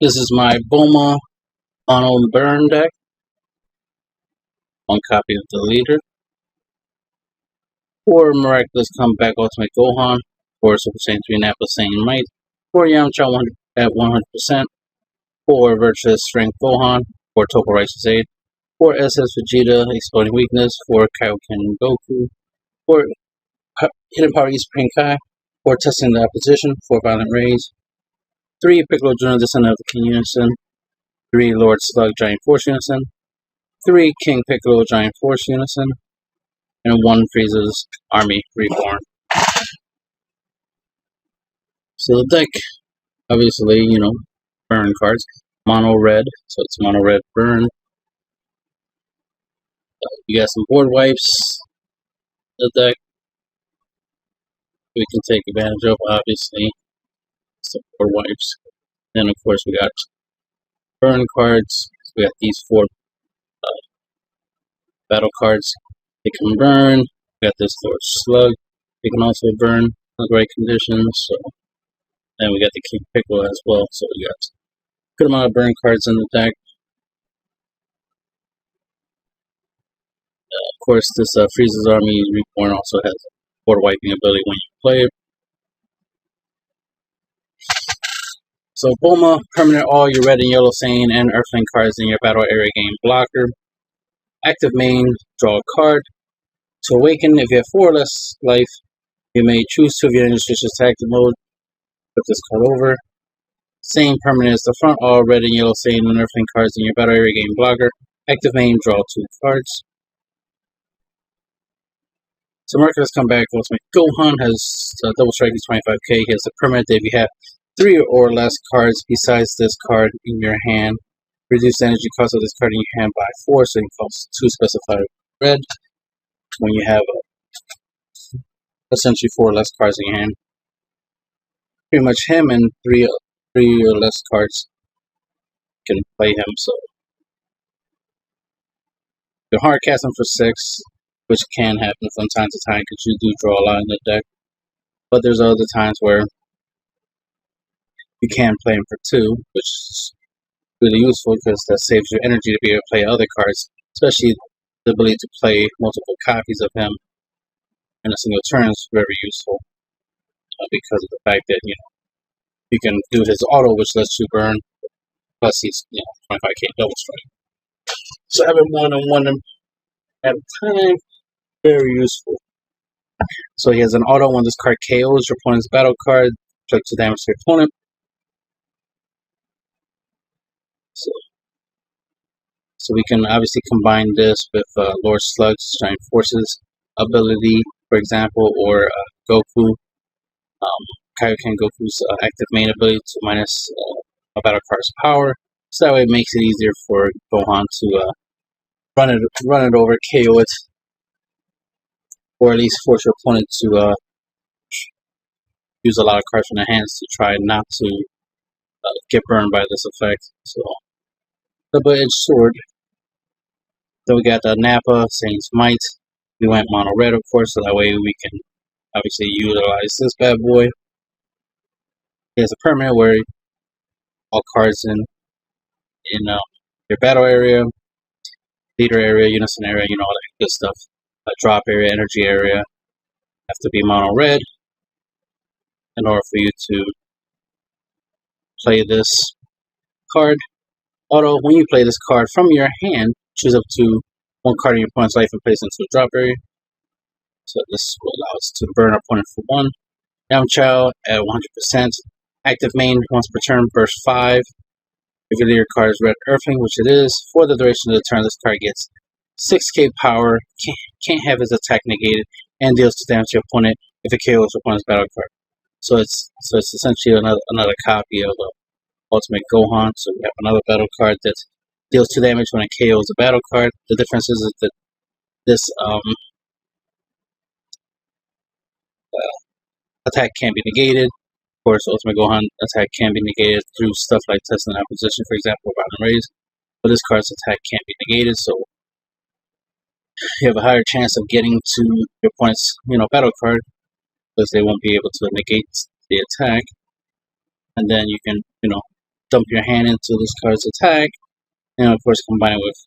This is my Bulma mono burn deck. One copy of the leader. 4 Miraculous Comeback Ultimate Gohan. 4 Super Saiyan 3 Nappa Saiyan Might. 4 Yamcha at 100%. 4 Virtuous Strength Gohan. 4 Topo Righteous Aid. 4 SS Vegeta Exploding Weakness. 4 Kaioken Goku. 4 Hidden Power East Supreme Kai. 4 Testing the Opposition. 4 Violent Rays. 3 Piccolo Jr. Descendant of the King Unison. 3 Lord Slug Giant Force Unison. 3 King Piccolo Giant Force Unison. And 1 Frieza's Army Reborn. So the deck, obviously, burn cards. Mono red, so it's mono red burn. You got some board wipes. The deck we can take advantage of, obviously. Some board wipes. Then, of course, we got burn cards. We got these 4 battle cards. They can burn. We got this Lord Slug. They can also burn in the right conditions. So, and we got the King Piccolo as well. So we got a good amount of burn cards in the deck. Of course, this Frieza's Army Reborn also has board wiping ability when you play it. So Bulma, permanent all your red and yellow Saiyan and Earthling cards in your battle area game blocker. Active main, draw a card. To awaken, if you have 4 or less life, you may choose 2 of your enemies switches to active mode. Put this card over. Same permanent as the front, all red and yellow Saiyan and Earthling cards in your battle area game blocker. Active main, draw 2 cards. So Miraculous Comeback Ultimate Gohan has double strike, he's 25k. He has a permanent that if you have 3 or less cards besides this card in your hand, reduce the energy cost of this card in your hand by 4, so it costs 2 specified red. When you have essentially 4 or less cards in your hand, pretty much him and 3 or less cards can play him. So you can hard cast him for 6, which can happen from time to time because you do draw a lot in the deck. But there's other times where you can play him for 2, which is really useful because that saves your energy to be able to play other cards, especially the ability to play multiple copies of him in a single turn is very useful because of the fact that you can do his auto, which lets you burn, plus he's 25k double strike. So having one at a time, very useful. So he has an auto when this card KOs your opponent's battle card, inflict 2 damage to your opponent. So we can obviously combine this with Lord Slug's Giant Forces ability, for example, or Goku, Kaioken Goku's active main ability to minus a battle card's power. So that way it makes it easier for Gohan to run it over, KO it, or at least force your opponent to use a lot of cards from their hands to try not to get burned by this effect. So, double-edged sword. Then we got the Nappa Saiyans Might. We went mono red, of course, so that way we can obviously utilize this bad boy. He has a permanent where all cards in your battle area, leader area, unison area, all that good stuff. Drop area, energy area have to be mono red in order for you to play this card. Auto, when you play this card from your hand, choose up to 1 card in your opponent's life and place it into a drop area. So this will allow us to burn our opponent for 1. Yamcha at 100%. Active main once per turn, burst 5. If your leader card is red Earthling, which it is, for the duration of the turn, this card gets 6k power, can't have his attack negated, and deals 2 damage to your opponent if it KOs your opponent's battle card. So it's essentially another copy of Ultimate Gohan. So we have another battle card that deals 2 damage when it KOs a battle card. The difference is that this attack can't be negated. Of course, Ultimate Gohan attack can be negated through stuff like testing opposition, for example, Violent Rays. But this card's attack can't be negated, so you have a higher chance of getting to your opponent's battle card because they won't be able to negate the attack. And then you can dump your hand into this card's attack, and of course combine it with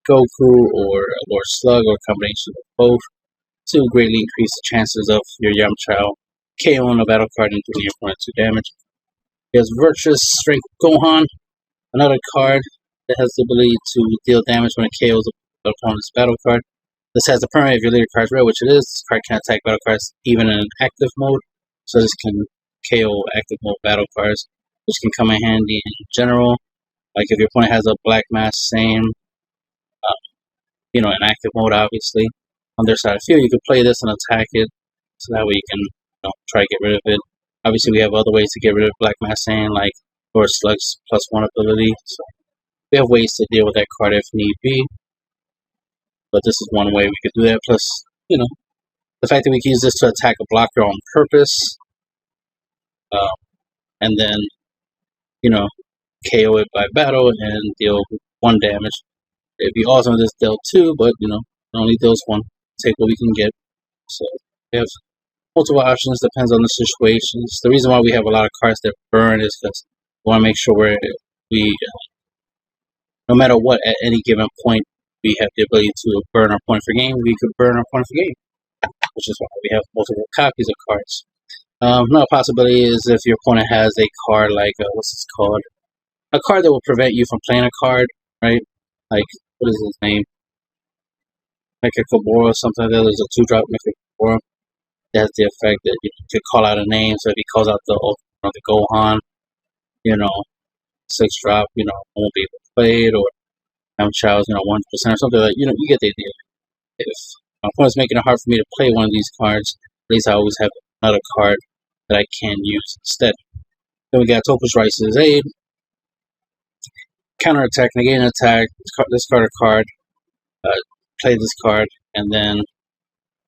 Goku or Lord Slug or a combination of both to greatly increase the chances of your Yamcha KOing a battle card and doing your opponent 2 damage. There's Virtuous Strength Gohan, another card that has the ability to deal damage when it KOs the opponent's battle card. This has the permanent if your leader card's red, which it is. This card can attack battle cards even in active mode, so this can KO active mode battle cards, which can come in handy in general. Like if your opponent has a Black Mass Same, in active mode, obviously, on their side of the field, you can play this and attack it, so that way you can try to get rid of it. Obviously, we have other ways to get rid of Black Mass Same, like Lord Slug's +1 ability. So we have ways to deal with that card if need be. But this is one way we could do that. Plus, the fact that we can use this to attack a blocker on purpose, and then, KO it by battle and deal 1 damage. It'd be awesome if this dealt 2, but, it only deals 1. Take what we can get. So, we have multiple options, depends on the situations. The reason why we have a lot of cards that burn is because we want to make sure no matter what, at any given point, we have the ability to burn our point for game. We could burn our point for game, which is why we have multiple copies of cards. Another possibility is if your opponent has a card like, what's this called? A card that will prevent you from playing a card, right? Like, what is his name? MicroRecords or something like that. There's a 2-drop MicroRecords that has the effect that you could call out a name. So if he calls out the Gohan, 6-drop, won't be able to play it, or Yamcha's, 1% or something like that. You get the idea. If my opponent's making it hard for me to play one of these cards, at least I always have another card that I can use instead. Then we got Topuz Rise to his aid. Counter attack, negate an attack, discard a card, play this card, and then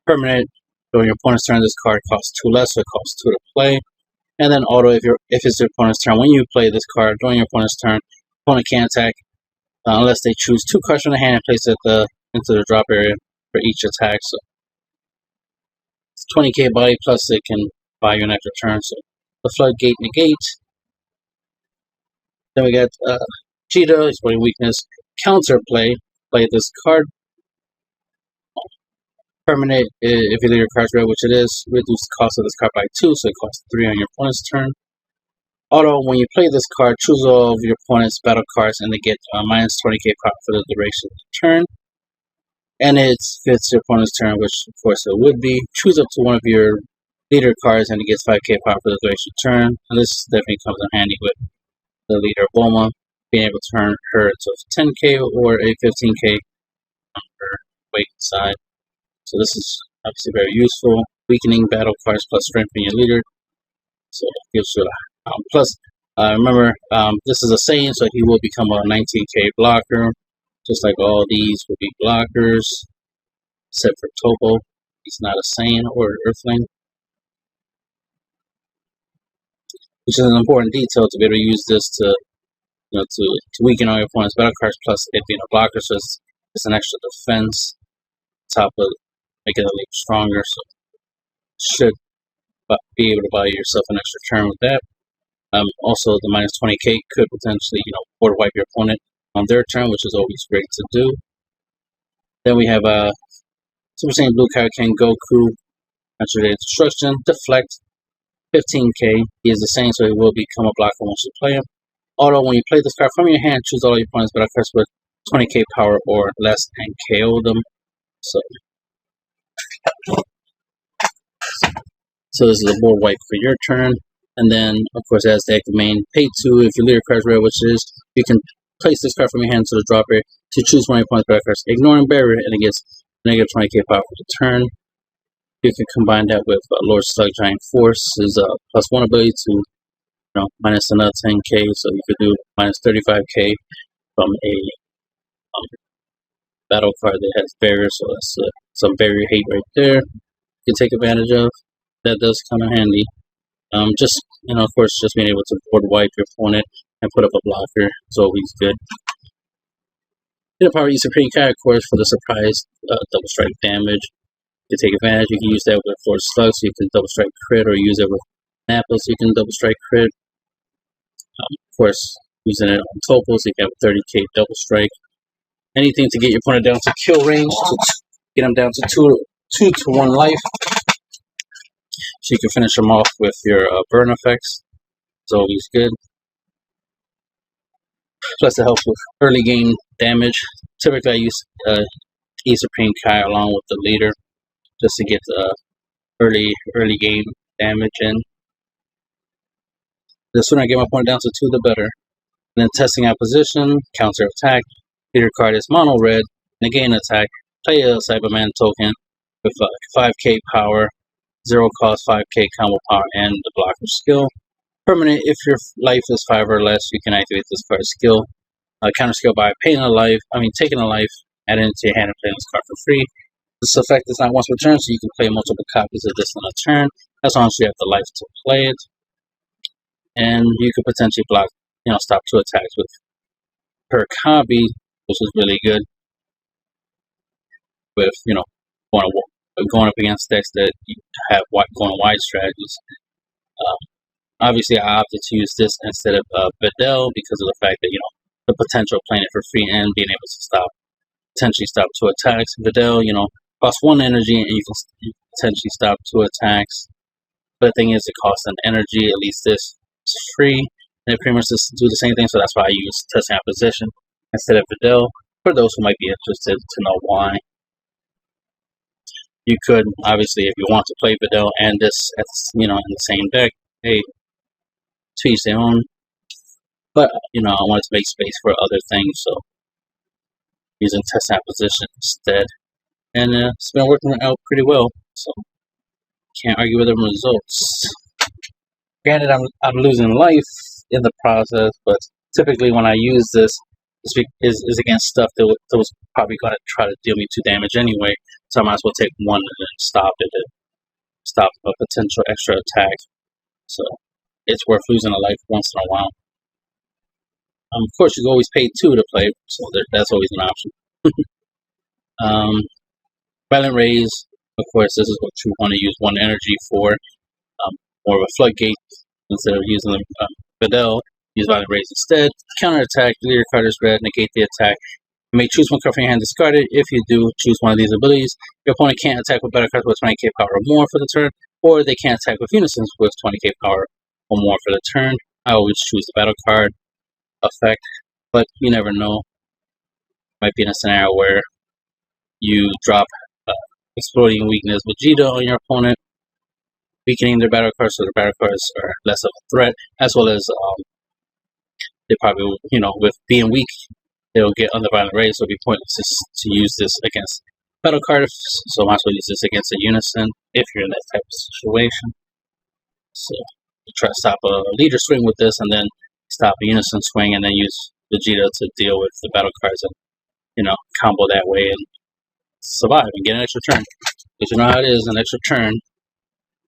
permanent. During your opponent's turn, this card costs 2 less, so it costs 2 to play. And then auto if it's your opponent's turn. When you play this card during your opponent's turn, opponent can't attack unless they choose 2 cards from the hand and place it into the drop area for each attack. So it's 20k body plus it can buy you an extra turn. So the Floodgate negate. Then we got Cheetah, exploiting weakness. Counterplay. Play this card. Permanent, if you leave your card's red, which it is, reduce the cost of this card by 2, so it costs 3 on your opponent's turn. Auto, when you play this card, choose all of your opponent's battle cards and they get minus 20k pop for the duration of the turn. And it fits your opponent's turn, which of course it would be. Choose up to one of your leader cards and it gets 5k pop for the duration of the turn. And this definitely comes in handy with the leader Bulma, being able to turn her to 10k or a 15k on her weight side. So this is obviously very useful. Weakening battle cards plus strength in your leader. So it gives you plus, remember, this is a Saiyan, so he will become a 19k blocker. Just like all these will be blockers. Except for Topo. He's not a Saiyan or Earthling. Which is an important detail to be able to use this to weaken all your opponent's battle cards, plus it being a blocker, so it's an extra defense on top of making it a little stronger, so should be able to buy yourself an extra turn with that. Also, the minus 20k could potentially, board wipe your opponent on their turn, which is always great to do. Then we have Super Saiyan Blue Kaioken Goku, Natural Destruction, Deflect, 15k. He is the same, so he will become a blocker once you play him. Auto, when you play this card from your hand, choose all your opponent's battle cards with 20k power or less and KO them. So this is a board wipe for your turn. And then, of course, as the active main, pay 2 if your leader card's red, which is, you can place this card from your hand to the drop area to choose one of your opponent's battle cards, ignoring barrier, and it gets negative 20k power for the turn. You can combine that with Lord Slug Giant Force, his +1 ability to minus another 10k, so you could do minus 35k from a battle card that has barrier, so that's some barrier hate right there. You can take advantage of. That does come in handy. Of course, just being able to board wipe your opponent and put up a blocker is always good. Power use Supreme Characters for the surprise double strike damage. You can take advantage. You can use that with Lord Slug, so you can double strike crit, or use it with Nappa, so you can double strike crit. Of course, using it on topos, you can have 30k double strike. Anything to get your opponent down to kill range, to get them down to 2 to 1 life. So you can finish them off with your burn effects. It's always good. Plus it helps with early game damage. Typically I use Supreme Kai along with the leader just to get the early game damage in. The sooner I get my opponent down to 2, the better. And then testing out position, counter attack. Leader card is mono red, negate an attack. Play a Cyberman token with 5k power, 0 cost, 5k combo power, and the blocker skill. Permanent, if your life is 5 or less, you can activate this card's skill. Counter skill by taking a life, add it into your hand and play this card for free. This effect is not once per turn, so you can play multiple copies of this in a turn, as long as you have the life to play it. And you could potentially block, stop 2 attacks with per copy, which is really good. With, going up against decks that have going wide strategies. Obviously, I opted to use this instead of Videl because of the fact that, the potential of playing it for free and being able to potentially stop 2 attacks. Videl, costs 1 energy and you can potentially stop 2 attacks. But the thing is, it costs an energy. At least this is free, and it pretty much just do the same thing. So that's why I use testing out position instead of Videl. For those who might be interested to know why, you could obviously, if you want to play Videl and this, in the same deck, hey, to each their own. But I wanted to make space for other things, so using test out position instead, and it's been working out pretty well. So can't argue with the results. Granted, I'm losing life in the process, but typically when I use this, is against stuff that was probably going to try to deal me 2 damage anyway. So I might as well take 1 and then stop it and stop a potential extra attack. So it's worth losing a life once in a while. Of course, you can always pay 2 to play, so that's always an option. Violent Rays, of course, this is what you want to use 1 energy for. More of a floodgate instead of using the Videl. Use Violent Rays instead. Counter attack, leader card is red, negate the attack. You may choose 1 card from your hand, discard it. If you do, choose one of these abilities. Your opponent can't attack with battle cards with 20k power or more for the turn, or they can't attack with unisons with 20k power or more for the turn. I always choose the battle card effect, but you never know. Might be in a scenario where you drop Exploding Weakness Vegeta on your opponent, weakening their battle cards, so their battle cards are less of a threat, as well as they probably, with being weak, they'll get under Violent Rays, so it'll be pointless to use this against battle cards, so I might as well use this against a unison if you're in that type of situation. So you try to stop a leader swing with this, and then stop a unison swing, and then use Vegeta to deal with the battle cards and, combo that way and survive and get an extra turn. Because you know how it is, an extra turn,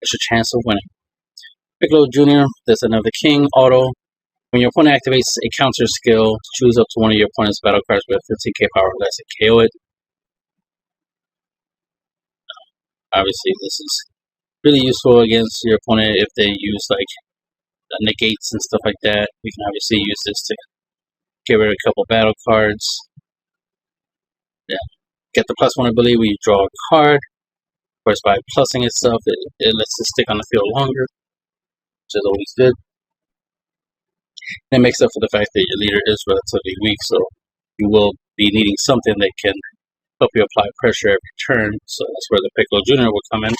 extra chance of winning. Piccolo Jr., that's another king, auto. When your opponent activates a counter skill, choose up to one of your opponent's battle cards with 15k power or less and KO it. Obviously, this is really useful against your opponent if they use negates and stuff like that. You can obviously use this to get rid of a couple battle cards. Yeah. Get the +1 ability where you draw a card. Of course, by plussing itself, it lets it stick on the field longer, which is always good. And it makes up for the fact that your leader is relatively weak, so you will be needing something that can help you apply pressure every turn. So that's where the Piccolo Jr. will come in.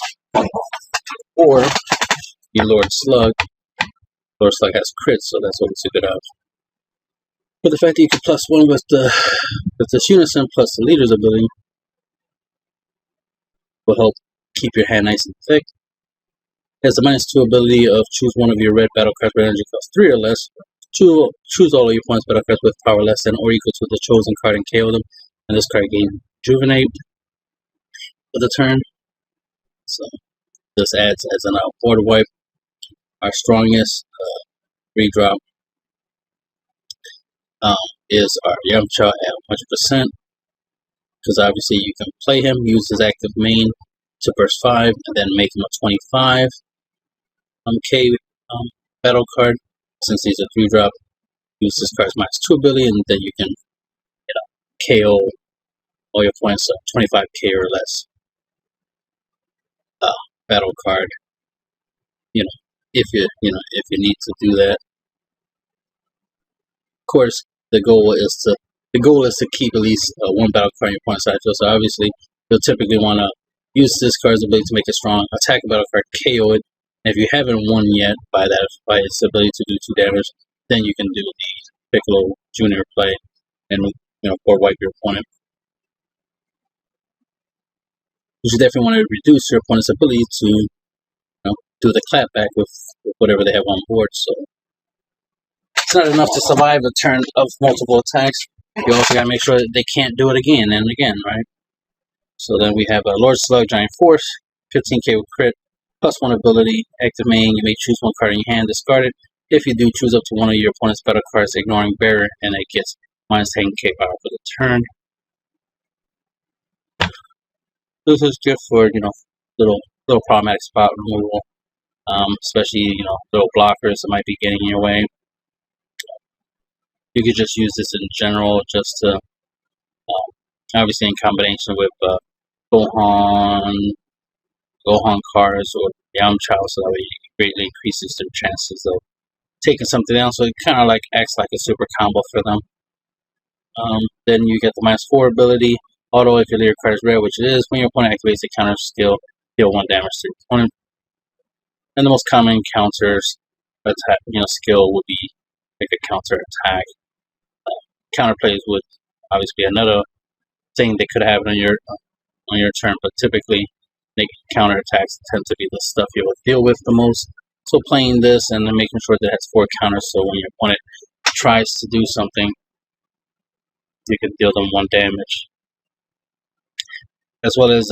Or your Lord Slug. Lord Slug has crits, so that's always a good option. But the fact that you can +1 with this unison plus the leader's ability will help keep your hand nice and thick. It has the -2 ability of choose one of your red battle cards with energy cost 3 or less. Choose all of your opponent's battle cards with power less than or equal to the chosen card and KO them. And this card gains Rejuvenate for the turn. So this adds as an board wipe. Our strongest redrop is our Yamcha at 100%. Because obviously you can play him, use his active main to burst 5, and then make him a 25 K battle card. Since he's a 3-drop, use this card's -2 ability, and then you can KO all your opponent's 25k or less battle card. If you need to do that. Of course, the goal is to keep at least one battle card in your opponent's side field. So obviously, you'll typically want to use this card's ability to make it strong, attack a battle card, KO it. And if you haven't won yet by its ability to do 2 damage, then you can do the Piccolo Junior play and board wipe your opponent. You should definitely want to reduce your opponent's ability to do the clapback with whatever they have on board. So it's not enough to survive a turn of multiple attacks. You also got to make sure that they can't do it again and again, right? So then we have a Lord Slug, Giant Force, 15k with crit, +1 ability, active main. You may choose one card in your hand, discard it. If you do, choose up to one of your opponent's battle cards, ignoring Bearer, and it gets -10k power for the turn. This is good for little problematic spot removal, especially little blockers that might be getting in your way. You could just use this in general, just to obviously in combination with Gohan cards or Yamcha, so that way it greatly increases their chances of taking something down. So it kind of acts like a super combo for them. Then you get the -4 ability. Although if your leader card is rare, which it is, when your opponent activates the counter skill, deal 1 damage to your opponent. And the most common counters attack, skill would be like a counter attack. Counter plays would obviously be another thing they could have on your turn, but typically counter attacks tend to be the stuff you will deal with the most. So playing this and then making sure that it has 4 counters, so when your opponent tries to do something, you can deal them 1 damage. As well as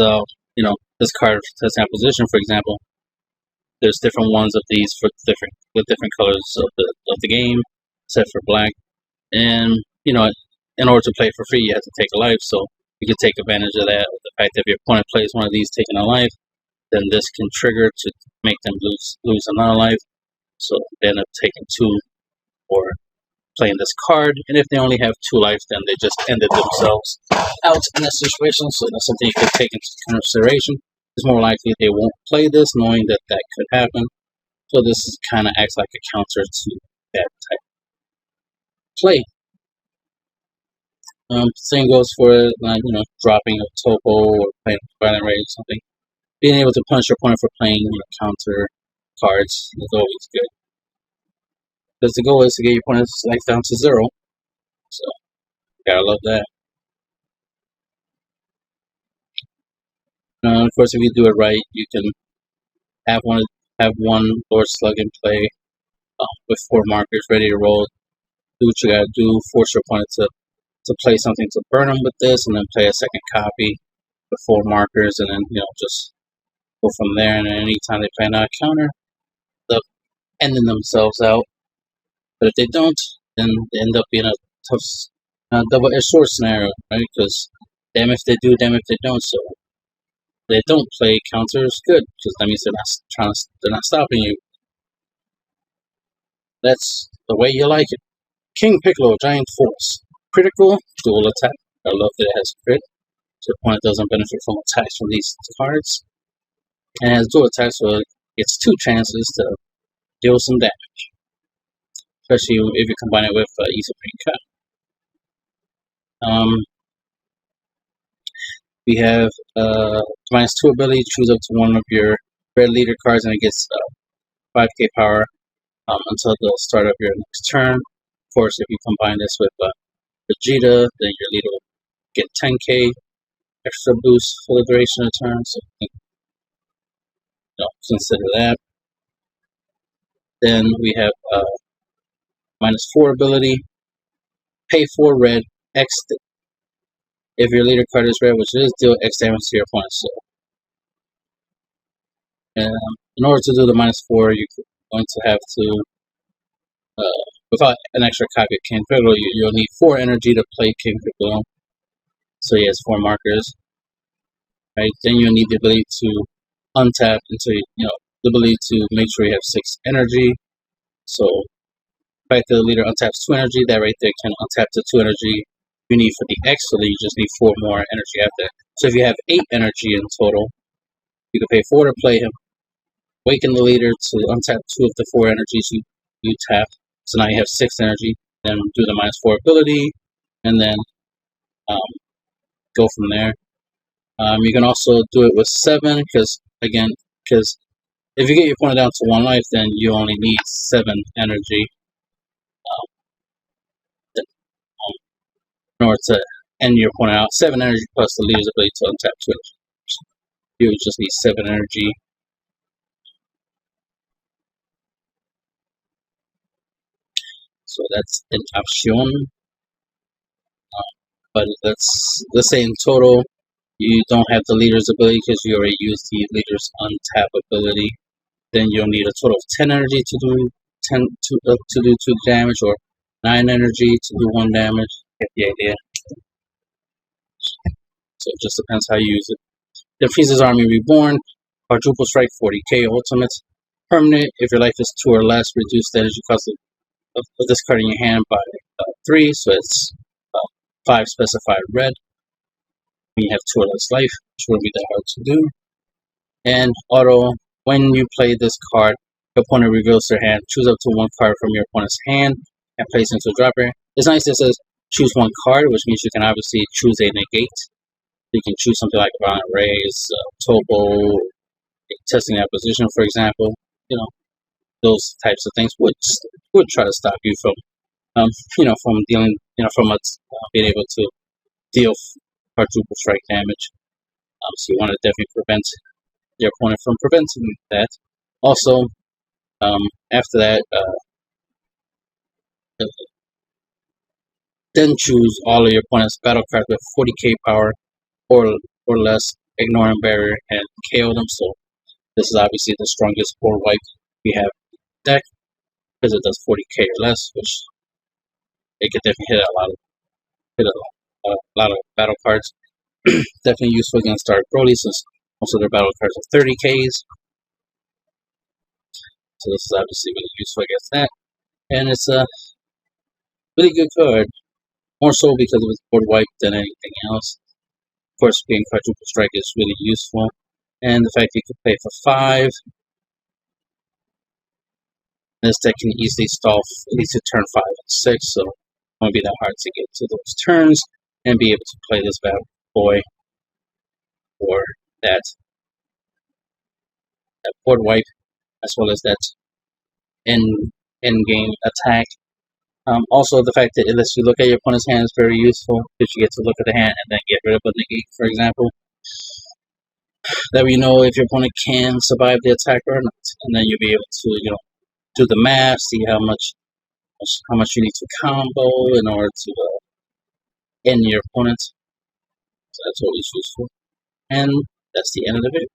this card test position, for example. There's different ones of these for different colors of the game, except for black. And in order to play for free, you have to take a life. So you can take advantage of that. The fact that if your opponent plays one of these taking a life, then this can trigger to make them lose another life. So they end up taking 2 or playing this card. And if they only have 2 life, then they just ended themselves out in that situation. So that's something you can take into consideration. It's more likely they won't play this, knowing that could happen. So this kind of acts like a counter to that type of play. Same goes for dropping a Attapoll or playing Violent Rage or something. Being able to punish your opponent for playing counter cards is always good. Because the goal is to get your opponent's life down to 0. So gotta love that. Of course, if you do it right, you can have one Lord Slug in play with 4 markers ready to roll. Do what you gotta do. Force your opponent to play something to burn them with this, and then play a second copy with 4 markers, and then just go from there. And then anytime they play another counter, they're ending themselves out. But if they don't, then they end up being a tough double-edged sword scenario, right? Because damn if they do, damn if they don't. So they don't play counters, good, because that means they're not stopping you. That's the way you like it. King Piccolo, Giant Force, critical, dual attack. I love that it has crit, so the opponent doesn't benefit from attacks from these cards. And it has dual attack, so it gets 2 chances to deal some damage, especially if you combine it with Supreme Cut. We have -2 ability, choose up to one of your red leader cards, and it gets 5k power until the start of your next turn. Of course, if you combine this with Vegeta, then your leader will get 10k extra boost for the duration of the turn, so consider that. Then we have -4 ability, pay 4 red, X. If your leader card is red, which is, deal X damage to your opponent. So, in order to do the -4, you're going to have to, without an extra copy of King Piccolo, you'll need 4 energy to play King Piccolo. So he has 4 markers. Right? Then you'll need the ability to untap until the ability to make sure you have 6 energy. So fact that the leader untaps 2 energy, that right there can untap the 2 energy you need for the X, so then you just need 4 more energy after that. So if you have 8 energy in total, you can pay 4 to play him, waken the leader to untap 2 of the 4 energies you tap. So now you have 6 energy. Then do the -4 ability, and then go from there. You can also do it with 7, because if you get your opponent down to 1 life, then you only need 7 energy in order to end your opponent out. 7 energy plus the leader's ability to untap 2 energy. You would just need 7 energy. So that's an option. But let's say in total, you don't have the leader's ability because you already used the leader's untap ability. Then you'll need a total of 10 energy to do 2 damage, or 9 energy to do 1 damage. Get the idea. So it just depends how you use it. Then Frieza's Army Reborn, quadruple strike, 40k ultimate. Permanent, if your life is 2 or less, reduce the energy cost of this card in your hand by 3, so it's 5 specified red. When you have 2 or less life, which wouldn't be that hard to do. And auto, when you play this card, your opponent reveals their hand. Choose up to 1 card from your opponent's hand and place it into a dropper. It's nice that it says choose 1 card, which means you can obviously choose a negate. You can choose something like Violent Rays, Tobo, testing opposition, for example. You know, those types of things would try to stop you from, from dealing, from being able to deal quadruple strike damage. So you want to definitely prevent your opponent from preventing that. Also, after that, then choose all of your opponent's battle cards with 40k power or less, ignoring barrier, and KO them. So this is obviously the strongest board wipe we have in the deck, because it does 40k or less, which it could definitely hit a lot of battle cards. Definitely useful against Dark Broly, since most of their battle cards are 30ks. So this is obviously really useful against that. And it's a really good card. More so because of its board wipe than anything else. Of course, being quadruple strike is really useful. And the fact you can play for 5. This deck can easily stall at least to turn 5 and 6, so it won't be that hard to get to those turns and be able to play this bad boy or that board wipe, as well as that end game attack. Also, the fact that it lets you look at your opponent's hand is very useful, because you get to look at the hand and then get rid of a negate, for example. That way you know if your opponent can survive the attack or not, and then you'll be able to, do the math, see how much you need to combo in order to end your opponent. So that's always useful. And that's the end of the video.